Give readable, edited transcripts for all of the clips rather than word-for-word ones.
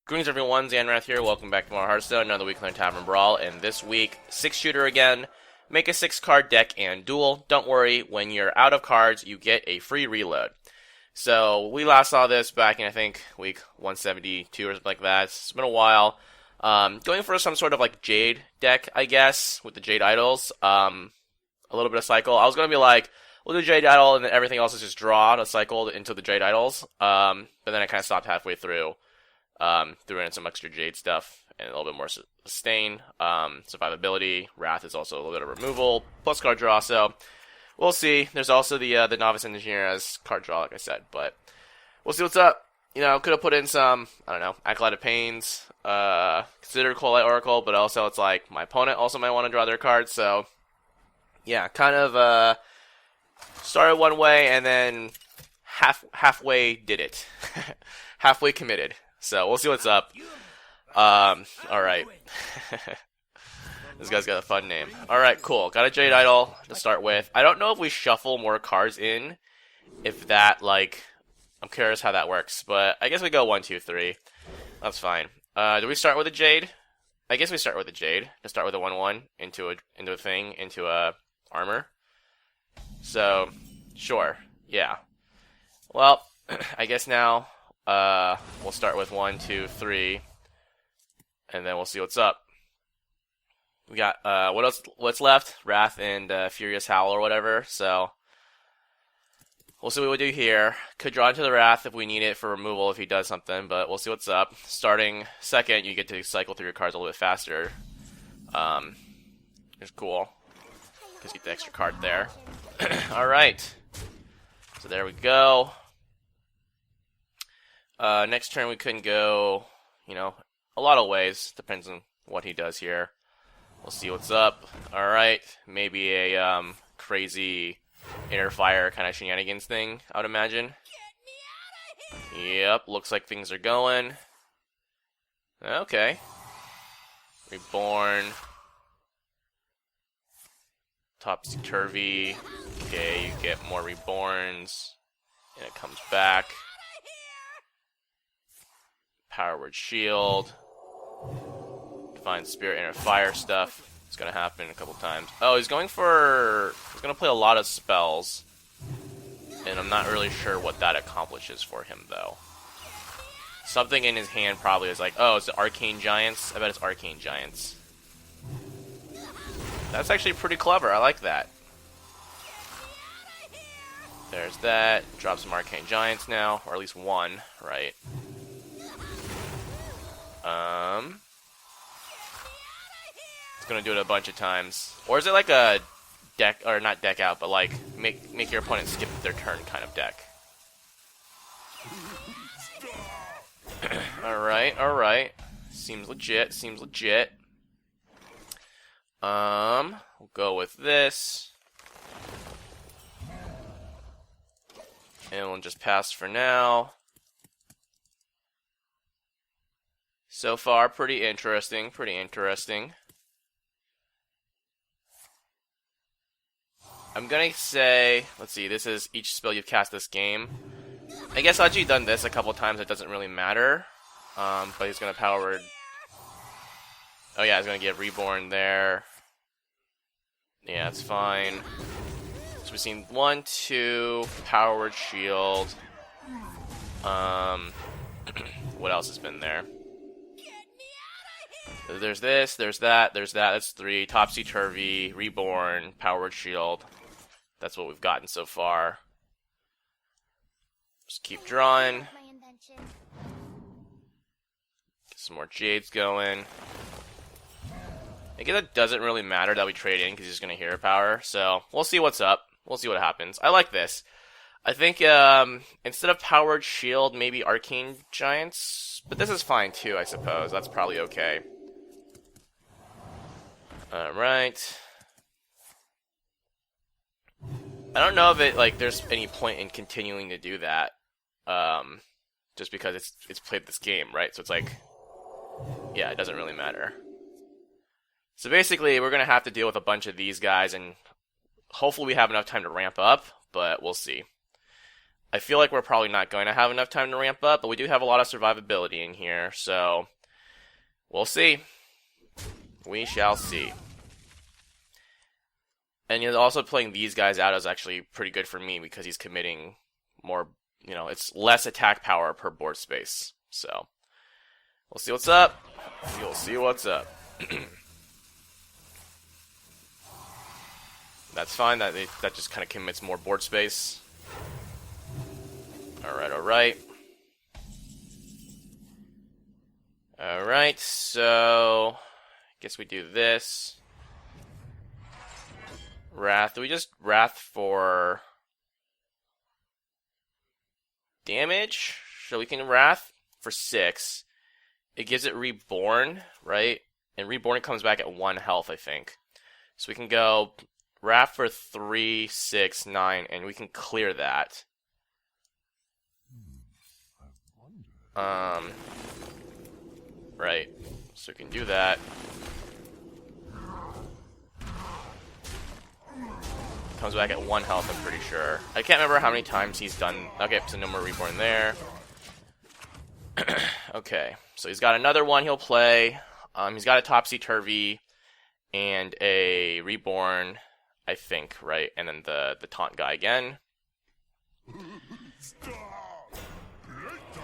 Greetings everyone, Zannrath here, welcome back to more Hearthstone, another week on Tavern Brawl, and this week, 6-shooter again, make a 6-card deck and duel. Don't worry, when you're out of cards, you get a free reload. So, we last saw this back in, I think, week 172 or something like that. It's been a while. Going for some sort of like Jade deck, I guess, with the Jade Idols. A little bit of cycle. I was going to be like, we'll do Jade Idol and then everything else is just draw to cycle into the Jade Idols. But then I kind of stopped halfway through. Threw in some extra Jade stuff and a little bit more sustain, survivability. Wrath is also a little bit of removal, plus card draw, so we'll see. There's also the Novice Engineer as card draw, like I said, but we'll see what's up. You know, could have put in some, I don't know, Acolyte of Pains, consider Coalite Oracle, but also it's like my opponent also might want to draw their cards, so yeah, kind of started one way and then halfway did it. Halfway committed. So, we'll see what's up. Alright. This guy's got a fun name. Alright, cool. Got a Jade Idol to start with. I don't know if we shuffle more cards in. If that, like... I'm curious how that works. But I guess we go 1, 2, 3. That's fine. Do we start with a Jade? I guess we start with a Jade. To start with a 1-1 into a thing, into a armor. So, sure. Yeah. Well, I guess now... we'll start with 1, 2, 3, and then we'll see what's up. We got, what's left? Wrath and, Furious Howl or whatever, so we'll see what we do here. Could draw into the Wrath if we need it for removal if he does something, but we'll see what's up. Starting second, you get to cycle through your cards a little bit faster. It's cool, because you get the extra card there. Alright, so there we go. Next turn we couldn't go, you know, a lot of ways. Depends on what he does here. We'll see what's up. Alright, maybe a crazy inner fire kind of shenanigans thing, I would imagine. Yep, looks like things are going. Okay. Reborn. Topsy-turvy. Okay, you get more reborns. And it comes back. Power Word Shield. Divine Spirit, Inner Fire stuff. It's gonna happen a couple times. Oh, he's gonna play a lot of spells. And I'm not really sure what that accomplishes for him, though. Something in his hand probably is like, oh, it's the Arcane Giants? I bet it's Arcane Giants. That's actually pretty clever. I like that. There's that. Drop some Arcane Giants now. Or at least one, right? It's gonna do it a bunch of times. Or is it like a deck, or not deck out, but like make your opponent skip their turn kind of deck? Alright. Seems legit, We'll go with this. And we'll just pass for now. So far, pretty interesting. I'm gonna say, let's see, this is each spell you've cast this game. I guess I've actually done this a couple times, it doesn't really matter. But he's gonna power word. Oh yeah, he's gonna get reborn there. Yeah, that's fine. So we've seen 1, 2, power word shield. What else has been there? There's this, there's that, that's 3. Topsy-turvy, reborn, power word shield. That's what we've gotten so far. Just keep drawing. Get some more Jades going. I guess it doesn't really matter that we trade in because he's going to hero power. So we'll see what's up. We'll see what happens. I like this. I think instead of powered shield, maybe Arcane Giants. But this is fine too, I suppose. That's probably okay. Alright. I don't know if there's any point in continuing to do that. Just because it's played this game, right? So it's like, yeah, it doesn't really matter. So basically, we're going to have to deal with a bunch of these guys, and hopefully we have enough time to ramp up, but we'll see. I feel like we're probably not going to have enough time to ramp up, but we do have a lot of survivability in here, so we'll see. We shall see. And also playing these guys out is actually pretty good for me because he's committing more, it's less attack power per board space. So we'll see what's up. You'll see what's up. That's fine. That just kind of commits more board space. Alright. Alright, so I guess we do this. Wrath. Do we just Wrath for damage? So we can Wrath for 6. It gives it Reborn, right? And Reborn comes back at 1 health, I think. So we can go Wrath for 3, 6, 9, and we can clear that. Right. So we can do that. Comes back at 1 health, I'm pretty sure. I can't remember how many times he's done. Okay, so no more Reborn there. Okay, so he's got another one he'll play. He's got a Topsy-Turvy and a Reborn, I think, right? And then the Taunt guy again.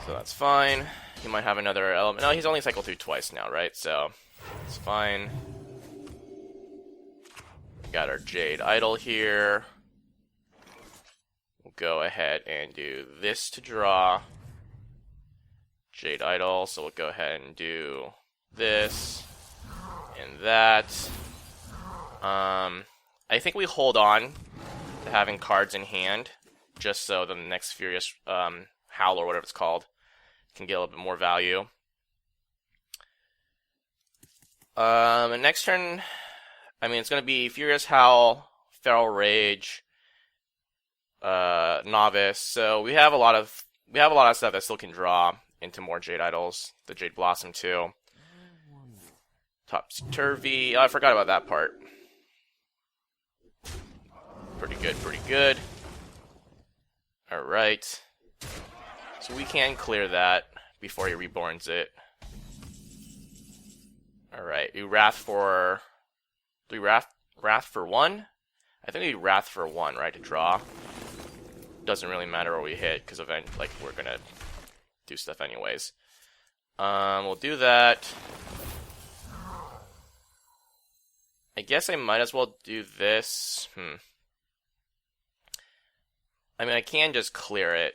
So that's fine. He might have another element. No, he's only cycled through twice now, right? So it's fine. Got our Jade Idol here. We'll go ahead and do this to draw. Jade Idol, so we'll go ahead and do this and that. I think we hold on to having cards in hand, just so the next Furious Howl, or whatever it's called, can get a little bit more value. And next turn, I mean, it's going to be Furious Howl, Feral Rage, Novice. So we have a lot of stuff that still can draw into more Jade Idols. The Jade Blossom too. Topsy-Turvy. Oh, I forgot about that part. Pretty good. Alright. So we can clear that before he reborns it. Alright, we Wrath for... Do we Wrath for 1? I think we Wrath for 1, right, to draw. Doesn't really matter where we hit, because like we're gonna do stuff anyways. We'll do that. I guess I might as well do this. I mean, I can just clear it.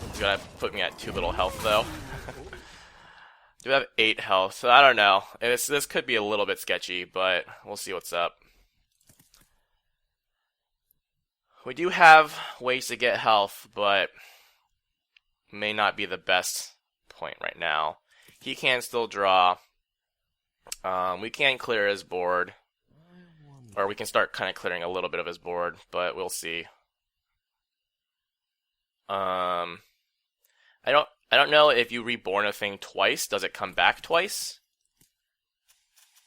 It's gonna put me at 2 little health, though. Do have 8 health, so I don't know. This could be a little bit sketchy, but we'll see what's up. We do have ways to get health, but may not be the best point right now. He can still draw. We can clear his board. Or we can start kind of clearing a little bit of his board, but we'll see. I don't know if you reborn a thing twice, does it come back twice?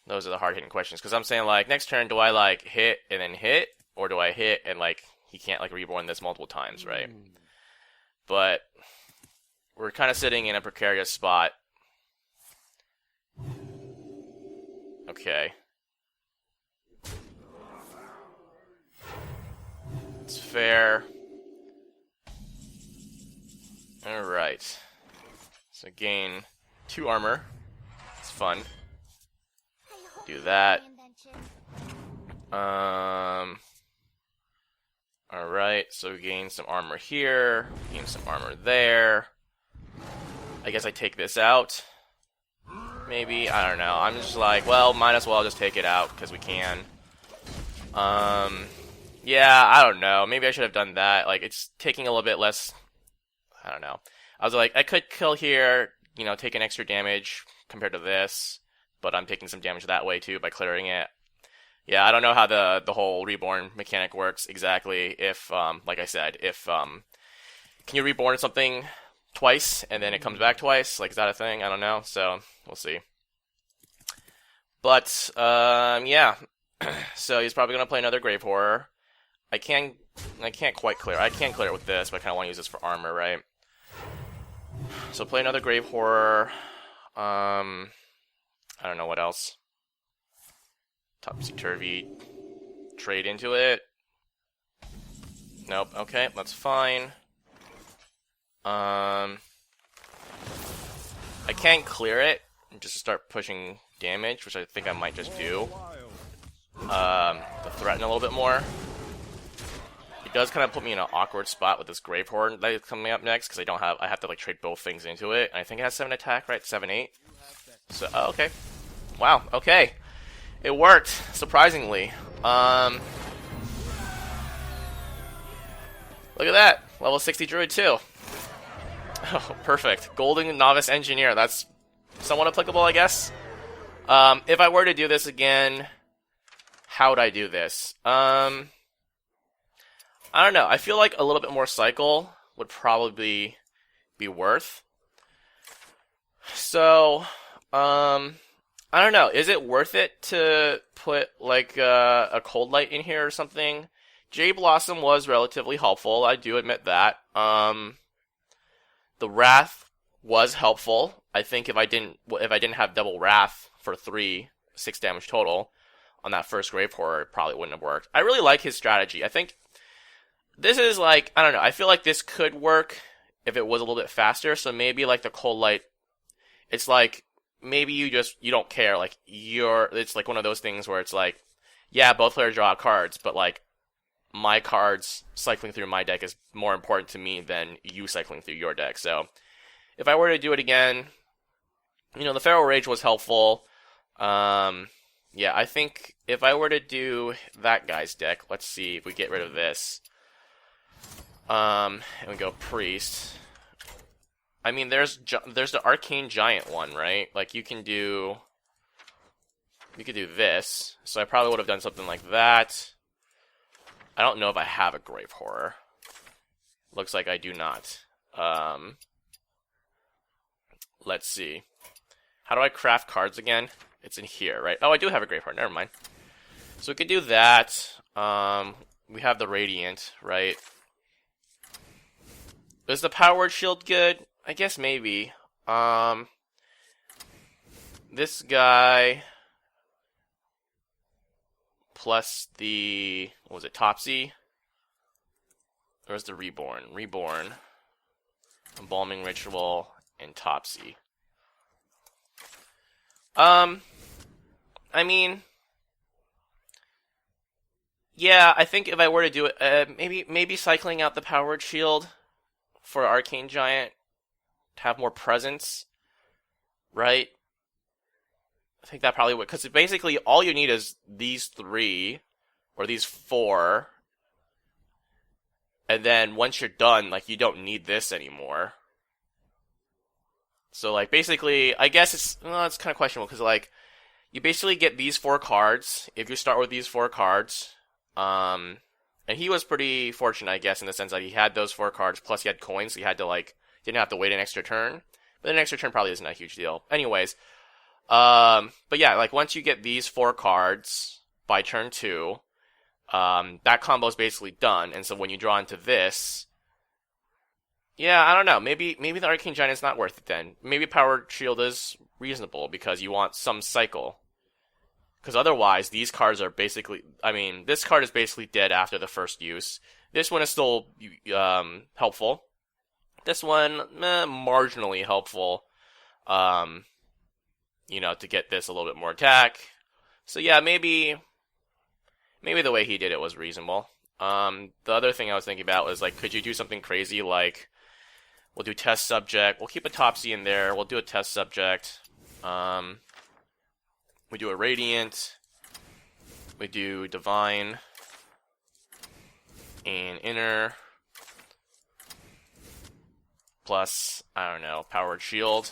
Those are the hard-hitting questions. Because I'm saying, like, next turn, do I, like, hit and then hit? Or do I hit and, like, he can't, like, reborn this multiple times, right? But we're kind of sitting in a precarious spot. Okay. It's fair. Alright. So gain 2 armor. It's fun. Do that. Alright, so we gain some armor here. Gain some armor there. I guess I take this out. Maybe, I don't know. I'm just like, well, might as well just take it out, because we can. Yeah, I don't know. Maybe I should have done that. Like, it's taking a little bit less... I don't know. I was like, I could kill here, take an extra damage compared to this, but I'm taking some damage that way too by clearing it. Yeah, I don't know how the whole reborn mechanic works exactly. If, like I said, can you reborn something twice and then it comes back twice? Like, is that a thing? I don't know. So we'll see. But yeah, So he's probably gonna play another Grave Horror. I can't quite clear. I can clear it with this, but I kind of want to use this for armor, right? So play another Grave Horror. I don't know what else. Topsy-turvy. Trade into it. Nope. Okay, that's fine. I can clear it and just start pushing damage, which I think I might just do. To threaten a little bit more. It does kind of put me in an awkward spot with this Grave Horror that is coming up next, because I have to like trade both things into it. And I think it has 7 attack, right? 7-8. So, oh, okay. Wow, okay. It worked, surprisingly. Look at that. Level 60 Druid too. Oh, perfect. Golden Novice Engineer. That's somewhat applicable, I guess. If I were to do this again, how would I do this? I don't know. I feel like a little bit more cycle would probably be worth. So, I don't know. Is it worth it to put like a Cold Light in here or something? Jade Blossom was relatively helpful. I do admit that. The Wrath was helpful. I think if I didn't have double Wrath for 6 damage total on that first Grave Horror, it probably wouldn't have worked. I really like his strategy. I think this is like, I don't know. I feel like this could work if it was a little bit faster. So maybe like the Cold Light, it's like maybe you don't care. Like it's like one of those things where it's like, yeah, both players draw cards, but like my cards cycling through my deck is more important to me than you cycling through your deck. So if I were to do it again, the Feral Rage was helpful. Yeah, I think if I were to do that guy's deck, let's see if we get rid of this. And we go Priest. I mean, there's the Arcane Giant one, right? Like you could do this. So I probably would have done something like that. I don't know if I have a Grave Horror. Looks like I do not. Let's see. How do I craft cards again? It's in here, right? Oh, I do have a Grave Horror. Never mind. So we could do that. We have the Radiant, right? Is the Power Word Shield good? I guess maybe. This guy plus the, what was it, Topsy? Where's the Reborn? Reborn, Embalming Ritual, and Topsy. I mean, yeah, I think if I were to do it, maybe cycling out the Powered Shield for Arcane Giant to have more presence, right? I think that probably would, because basically all you need is these 3 or these 4, and then once you're done, like you don't need this anymore. So like basically, I guess it's kind of questionable because like you basically get these 4 cards if you start with these 4 cards. And he was pretty fortunate, I guess, in the sense that he had those 4 cards plus he had coins, so he had to like didn't have to wait an extra turn. But an extra turn probably isn't a huge deal. Anyways, but yeah, like once you get these 4 cards by turn 2, that combo is basically done. And so when you draw into this, yeah, I don't know. Maybe the Arcane Giant is not worth it then. Maybe Power Shield is reasonable because you want some cycle. Because otherwise, these cards are basically, I mean, this card is basically dead after the first use. This one is still helpful. This one, marginally helpful. To get this a little bit more attack. So yeah, maybe the way he did it was reasonable. The other thing I was thinking about was like, could you do something crazy like, we'll do test subject. We'll keep a Topsy in there. We'll do a test subject. We do a Radiant. We do Divine. And Inner. Plus, I don't know, Powered Shield.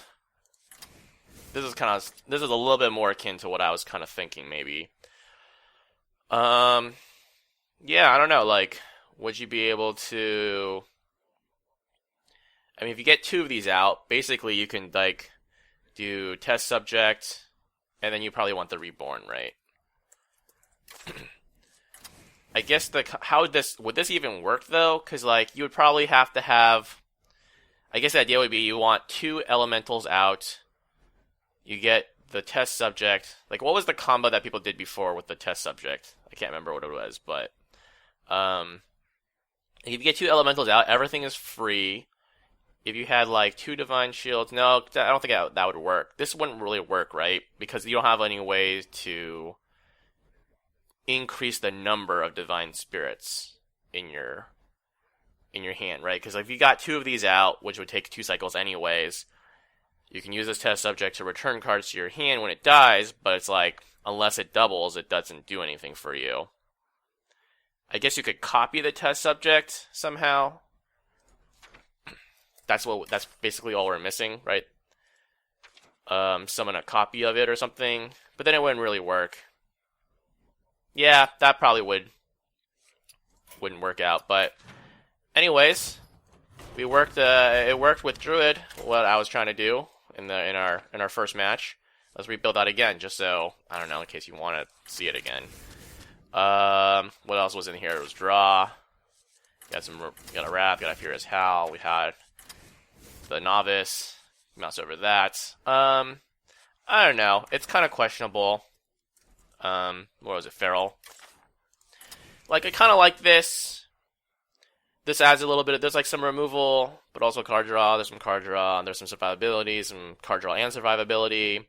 This is a little bit more akin to what I was kind of thinking, maybe. Yeah, I don't know, like, would you be able to... I mean, if you get 2 of these out, basically you can, like, do test subject, and then you probably want the Reborn, right? I guess how would this even work though? Because like you would probably have to have. I guess the idea would be you want 2 elementals out. You get the test subject. Like what was the combo that people did before with the test subject? I can't remember what it was, but if you get 2 elementals out, everything is free. If you had like 2 divine shields, no, I don't think that would work. This wouldn't really work, right? Because you don't have any ways to increase the number of divine spirits in your hand, right? Because if you got 2 of these out, which would take 2 cycles anyways, you can use this test subject to return cards to your hand when it dies, but it's like, unless it doubles, it doesn't do anything for you. I guess you could copy the test subject somehow. That's basically all we're missing, right? Summon a copy of it or something, but then it wouldn't really work. Yeah, that probably wouldn't work out. But anyways, it worked with Druid. What I was trying to do in our first match. Let's rebuild that again, just so I don't know, in case you want to see it again. What else was in here? It was draw. Got a Wrath. Got a Furious Howl. We had the Novice. Mouse over that. I don't know. It's kind of questionable. What was it? Feral. Like, I kind of like this. This adds a little bit of, there's like some removal, but also card draw. There's some card draw. There's some survivability, some card draw and survivability.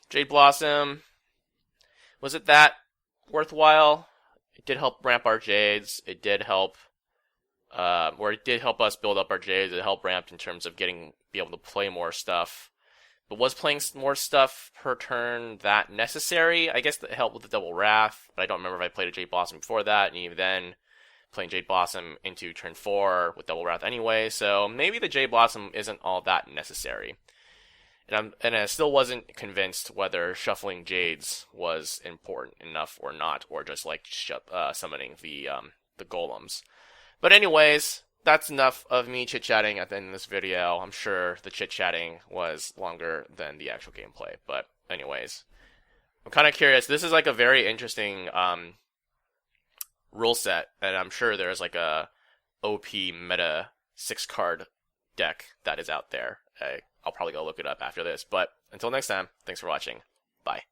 Jade Blossom. Was it that worthwhile? It did help ramp our Jades. It did help, it did help us build up our Jades. It helped ramp in terms of be able to play more stuff. But was playing more stuff per turn that necessary? I guess it helped with the double Wrath, but I don't remember if I played a Jade Blossom before that, and even then, playing Jade Blossom into turn 4 with double Wrath anyway, so maybe the Jade Blossom isn't all that necessary. And I still wasn't convinced whether shuffling Jades was important enough or not, or just like summoning the golems. But anyways, that's enough of me chit-chatting at the end of this video. I'm sure the chit-chatting was longer than the actual gameplay. But anyways, I'm kind of curious. This is like a very interesting rule set, and I'm sure there's like a OP meta 6-card deck that is out there. I'll probably go look it up after this. But until next time, thanks for watching. Bye.